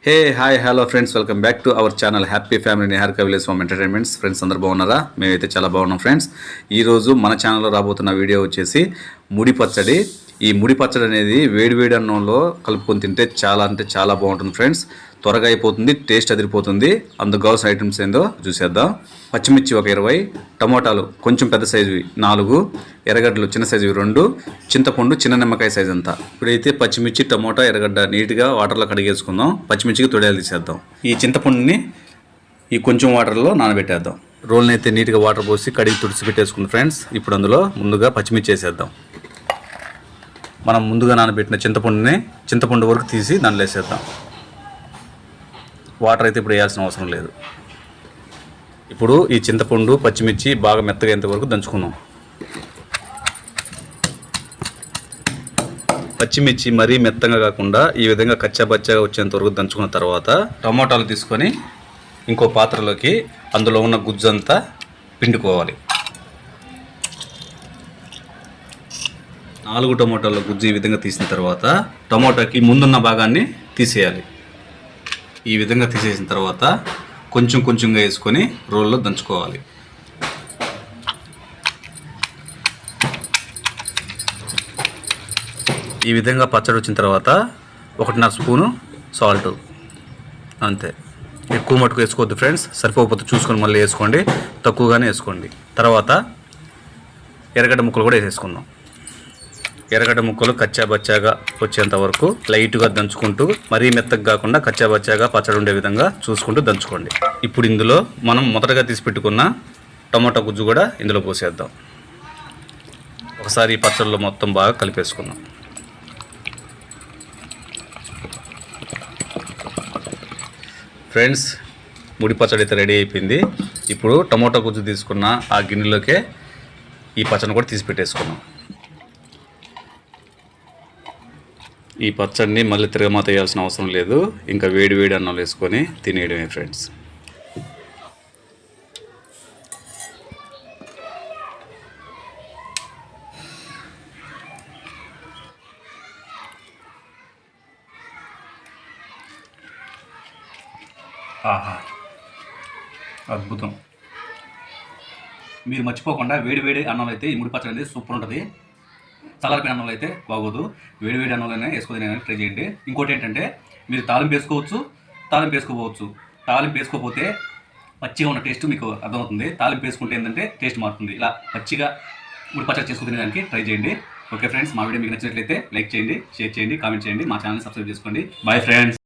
Hey hi hello friends, welcome back to our channel happy family Niharika village home entertainments. Friends అందరూ బాగున్నారా? మేమైతే చాలా బాగున్నాం ఫ్రెండ్స్. ఈరోజు మన ఛానల్లో రాబోతున్న వీడియో వచ్చేసి ముడి పచ్చడి. ఈ ముడి పచ్చడి అనేది వేడివేడి అన్నంలో కలుపుకొని తింటే చాలా అంటే చాలా బాగుంటుంది ఫ్రెండ్స్. త్వరగా అయిపోతుంది, టేస్ట్ అదిరిపోతుంది. అందుకు కావాల్సిన ఐటమ్స్ ఏందో చూసేద్దాం. పచ్చిమిర్చి ఒక 20, టమోటాలు కొంచెం పెద్ద సైజువి 4, ఎర్రగడ్డలు చిన్న సైజువి 2, చింతపండు చిన్న నిమ్మకాయ సైజు అంతా. ఇప్పుడైతే పచ్చిమిర్చి, టమోటా, ఎర్రగడ్డ నీట్గా వాటర్లో కడిగేసుకుందాం. పచ్చిమిర్చికి తొడియాలు తీసేద్దాం. ఈ చింతపండుని ఈ కొంచెం వాటర్లో నానబెట్టేద్దాం. రోల్ని అయితే నీట్గా వాటర్ పోసి కడిగి తుడిచి పెట్టేసుకుందాం ఫ్రెండ్స్. ఇప్పుడు అందులో ముందుగా పచ్చిమిర్చి వేసేద్దాం. మనం ముందుగా నానబెట్టిన చింతపండు వరకు తీసి దాంట్లో వేసేద్దాం. వాటర్ అయితే ఇప్పుడు వేయాల్సిన అవసరం లేదు. ఇప్పుడు ఈ చింతపండు, పచ్చిమిర్చి బాగా మెత్తగా వరకు దంచుకుందాం. పచ్చిమిర్చి మరీ మెత్తగా కాకుండా ఈ విధంగా కచ్చాబచ్చాగా వచ్చేంత వరకు దంచుకున్న తర్వాత టమోటాలు తీసుకొని ఇంకో పాత్రలోకి అందులో ఉన్న గుజ్జంతా పిండుకోవాలి. 4 టమోటాల గుజ్జు ఈ విధంగా తీసిన తర్వాత టమోటాకి ముందున్న భాగాన్ని తీసేయాలి. ఈ విధంగా తీసేసిన తర్వాత కొంచెం కొంచెంగా వేసుకొని రోల్లో దంచుకోవాలి. ఈ విధంగా పచ్చడి వచ్చిన తర్వాత 1.5 స్పూను సాల్ట్, అంతే. ఎక్కువ మటుకు వేసుకోవద్దు ఫ్రెండ్స్, సరిపోకపోతే చూసుకొని మళ్ళీ వేసుకోండి, తక్కువగానే వేసుకోండి. తర్వాత ఎర్రగడ్డ ముక్కలు కూడా వేసేసుకుందాం. ఎర్రగడ్డ ముక్కలు కచ్చాబచ్చాగా వచ్చేంత వరకు లైట్గా దంచుకుంటూ, మరీ మెత్తగా కాకుండా కచ్చాబచ్చాగా పచ్చడి ఉండే విధంగా చూసుకుంటూ దంచుకోండి. ఇప్పుడు ఇందులో మనం మొదటగా తీసి పెట్టుకున్న టమాటా గుజ్జు కూడా ఇందులో పోసేద్దాం. ఒకసారి ఈ పచ్చడిలో మొత్తం బాగా కలిపేసుకుందాం. ఫ్రెండ్స్, ముడి పచ్చడి అయితే రెడీ అయిపోయింది. ఇప్పుడు టమోటా గుజ్జు తీసుకున్న ఆ గిన్నెలోకే ఈ పచ్చడిని కూడా తీసి పెట్టేసుకున్నాం. ఈ పచ్చడిని మళ్ళీ తిరగమాత వేయాల్సిన అవసరం లేదు. ఇంకా వేడి వేడి అన్నం వేసుకొని తినేయడమే ఫ్రెండ్స్. ఆహా, అద్భుతం. మీరు మర్చిపోకుండా వేడి వేడి అన్నం అయితే ఈ ముడి పచ్చడి అనేది సూపర్ ఉంటుంది. చల్లారిపోయిన అన్నంలో అయితే బాగోదు. వేడి వేడి అన్నంలోనే వేసుకొని ట్రై చేయండి. ఇంకోటి ఏంటంటే, మీరు తాలింపు వేసుకోవచ్చు, తాలింపు వేసుకోపోవచ్చు. తాలింపు వేసుకోకపోతే పచ్చిగా ఉన్న టేస్ట్ మీకు అర్థమవుతుంది. తాలింపు వేసుకుంటే ఏంటంటే టేస్ట్ మారుతుంది. ఇలా పచ్చిగా ముడి పచ్చడి చేసుకుని తినడానికి ట్రై చేయండి. ఓకే ఫ్రెండ్స్, మా వీడియో మీకు నచ్చినట్లయితే లైక్ చేయండి, షేర్ చేయండి, కామెంట్ చేయండి. మా ఛానల్ని సబ్స్క్రైబ్ చేసుకోండి. Bye friends.